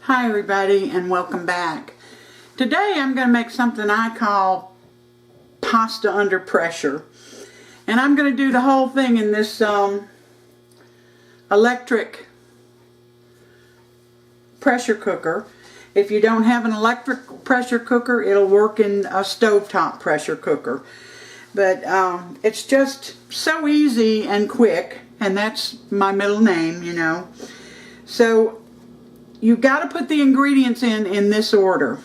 Hi everybody and welcome back. Today I'm going to make something I call pasta under pressure. And I'm going to do the whole thing in this electric pressure cooker. If you don't have an electric pressure cooker, it'll work in a stovetop pressure cooker. But it's just so easy and quick, and that's my middle name, you know. So you got to put the ingredients in this order.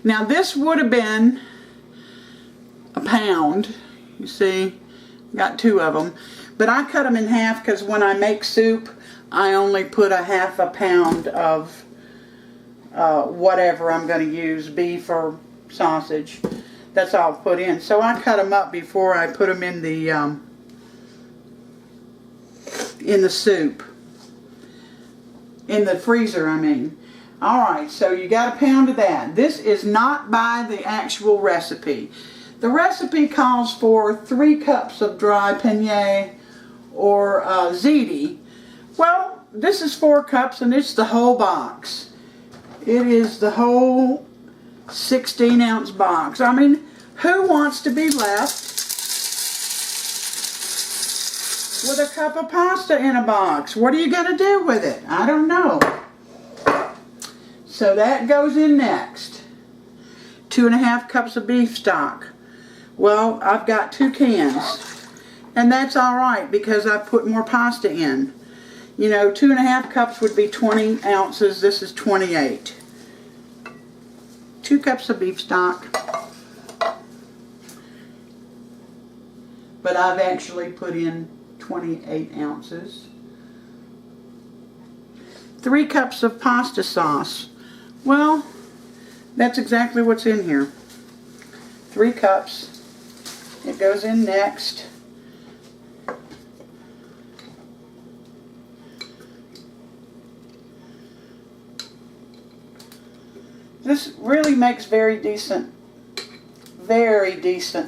Now this would have been a pound. You see, got two of them. But I cut them in half because when I make soup, I only put a half a pound of whatever I'm going to use, beef or sausage. That's all I'll put in. So I cut them up before I put them in the soup. In the freezer, I mean. Alright, so you got a pound of that. This is not by the actual recipe. The recipe calls for 3 cups of dry penne or ziti. Well, this is 4 cups and it's the whole box. It is the whole 16-ounce box. I mean, who wants to be left with a cup of pasta in a box? What are you going to do with it? I don't know. So that goes in next. 2.5 cups of beef stock. Well, I've got 2 cans. And that's alright because I've put more pasta in. You know, 2.5 cups would be 20 ounces. This is 28. 2 cups of beef stock. But I've actually put in 28 ounces. 3 cups of pasta sauce. Well, that's exactly what's in here. 3 cups. It goes in next. This really makes very decent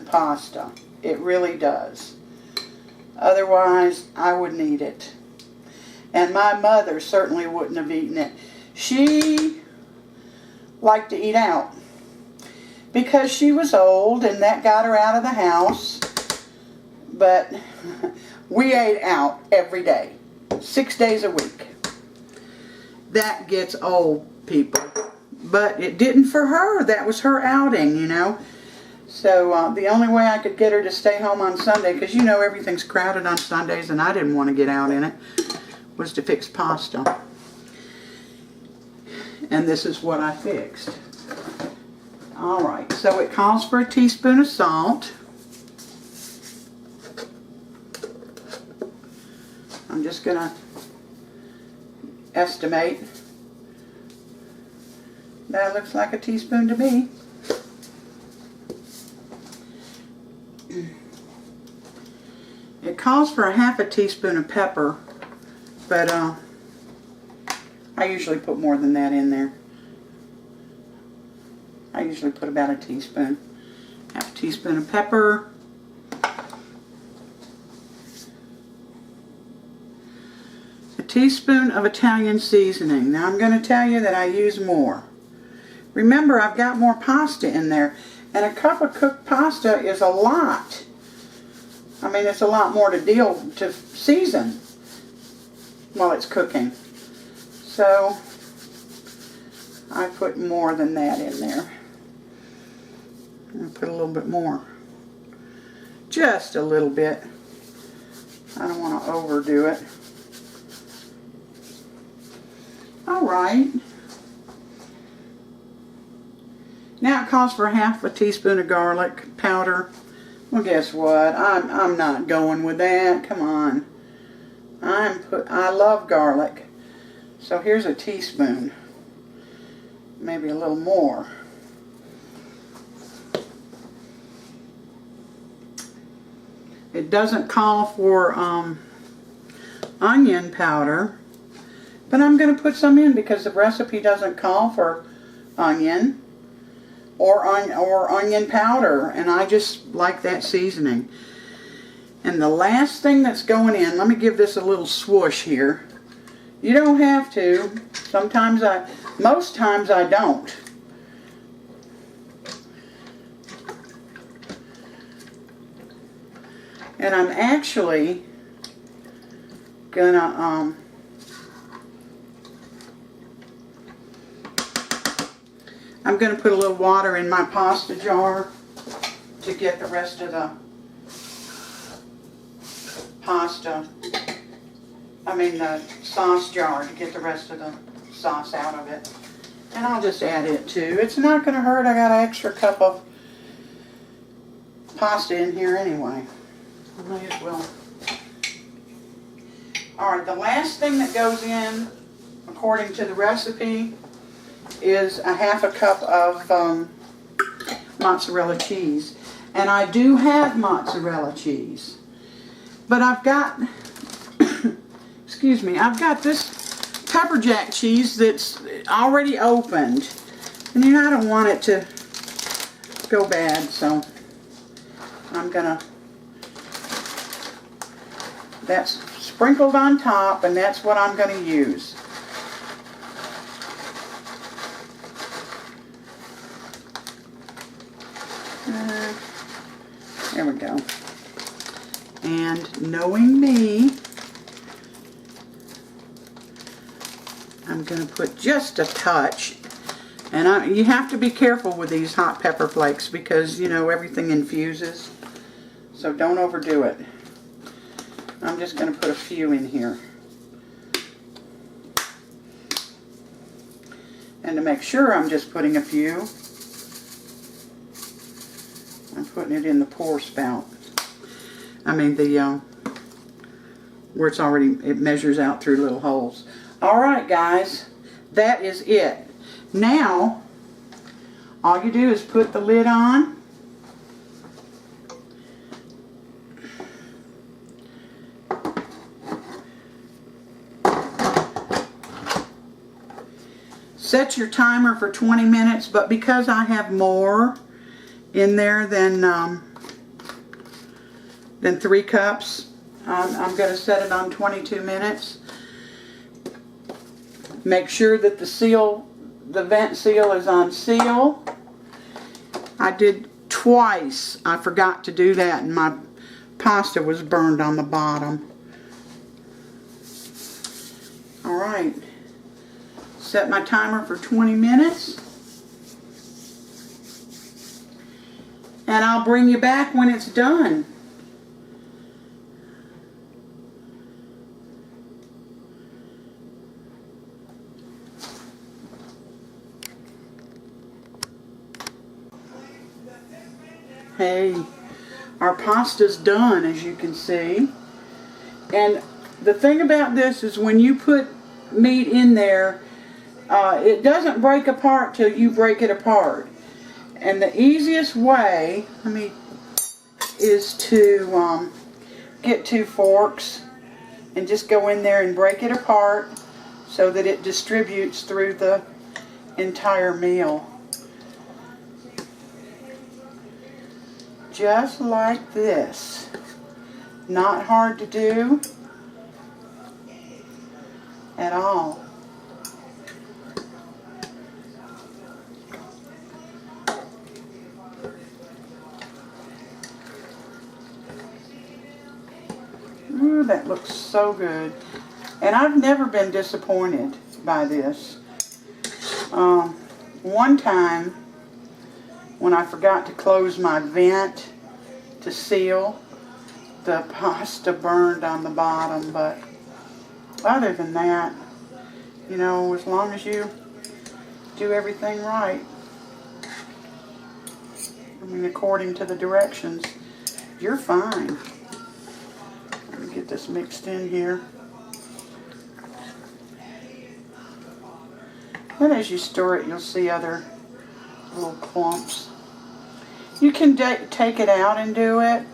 pasta. It really does. Otherwise, I wouldn't eat it. And my mother certainly wouldn't have eaten it. She liked to eat out because she was old and that got her out of the house. But we ate out every day, 6 days a week. That gets old, people. But it didn't for her. That was her outing, you know. So the only way I could get her to stay home on Sunday, because you know everything's crowded on Sundays and I didn't want to get out in it, was to fix pasta. And this is what I fixed. Alright, so it calls for a teaspoon of salt. I'm just going to estimate. That looks like a teaspoon to me. It calls for a half a teaspoon of pepper, but I usually put more than that in there. I usually put about a teaspoon. Half a teaspoon of pepper. A teaspoon of Italian seasoning. Now I'm going to tell you that I use more. Remember, I've got more pasta in there, and a cup of cooked pasta is a lot. I mean, it's a lot more to season while it's cooking. So, I put more than that in there. I'll put a little bit more. Just a little bit. I don't want to overdo it. Alright. Now it calls for half a teaspoon of garlic powder. Well, guess what? I'm not going with that. Come on. I love garlic. So here's a teaspoon. Maybe a little more. It doesn't call for onion powder, but I'm going to put some in because the recipe doesn't call for onion or onion powder, and I just like that seasoning. And the last thing that's going in, let me give this a little swoosh here. You don't have to. Most times I don't. And I'm actually gonna, I'm gonna put a little water in my pasta jar to get the rest of the the sauce jar, to get the rest of the sauce out of it. And I'll just add it too. It's not going to hurt. I got an extra cup of pasta in here anyway. I may as well. Alright, the last thing that goes in, according to the recipe, is a half a cup of mozzarella cheese. And I do have mozzarella cheese. But I've got, excuse me, I've got this pepper jack cheese that's already opened. And you know, I don't want it to go bad, so I'm gonna, that's sprinkled on top, and that's what I'm gonna use. There we go. And knowing me, I'm going to put just a touch. And you have to be careful with these hot pepper flakes because, you know, everything infuses. So don't overdo it. I'm just going to put a few in here. And to make sure I'm just putting a few, I'm putting it in the pour spout. I mean where it's already, it measures out through little holes. Alright guys, that is it. Now, all you do is put the lid on. Set your timer for 20 minutes, but because I have more in there than 3 cups, I'm going to set it on 22 minutes. Make sure that the vent seal is on seal. I did twice. I forgot to do that, and my pasta was burned on the bottom. Alright. Set my timer for 20 minutes. And I'll bring you back when it's done. Hey, our pasta's done, as you can see. And the thing about this is when you put meat in there, it doesn't break apart till you break it apart. And the easiest way, is to get 2 forks and just go in there and break it apart so that it distributes through the entire meal. Just like this. Not hard to do at all. Ooh, that looks so good. And I've never been disappointed by this. One time, when I forgot to close my vent to seal, the pasta burned on the bottom, but other than that, you know, as long as you do everything right, according to the directions, you're fine. Let me get this mixed in here. And as you stir it, you'll see other little clumps. You can take it out and do it,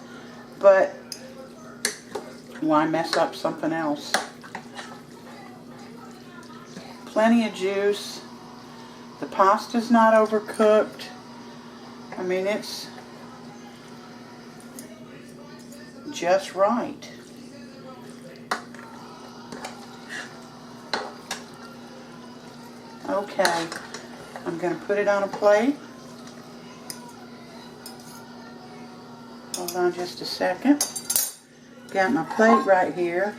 but why mess up something else? Plenty of juice. The pasta's not overcooked. It's just right. Okay, I'm going to put it on a plate. Hold on just a second. Got my plate right here.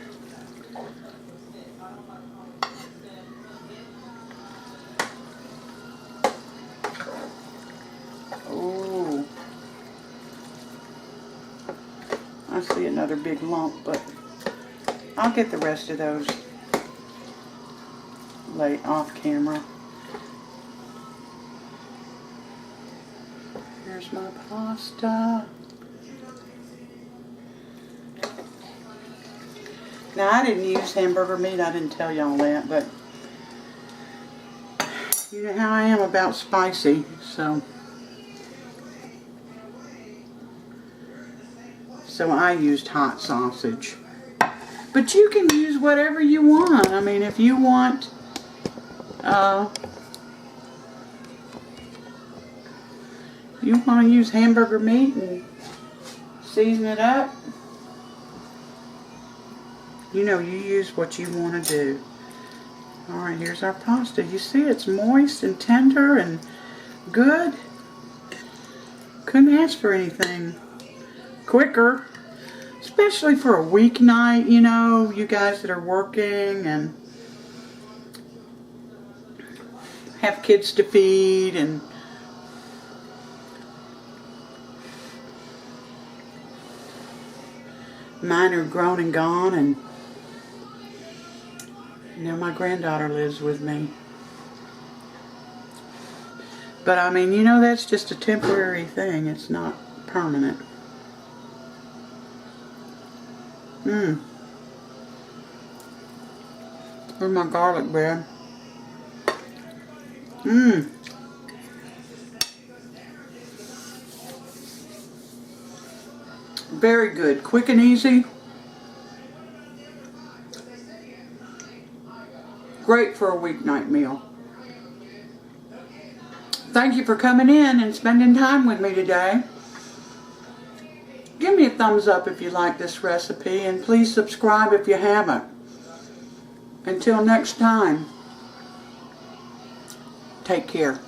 Ooh. I see another big lump, but I'll get the rest of those late off camera. Here's my pasta. Now, I didn't use hamburger meat. I didn't tell y'all that, but you know how I am about spicy, so I used hot sausage. But you can use whatever you want. I mean, if you want to use hamburger meat and season it up, you know, you use what you want to do. Alright, here's our pasta. You see it's moist and tender and good. Couldn't ask for anything quicker. Especially for a weeknight, you know, you guys that are working and have kids to feed and mine are grown and gone, and now my granddaughter lives with me. But I mean, you know, that's just a temporary thing. It's not permanent. Where's my garlic bread? Very good. Quick and easy. Great for a weeknight meal. Thank you for coming in and spending time with me today. Give me a thumbs up if you like this recipe, and please subscribe if you haven't. Until next time, take care.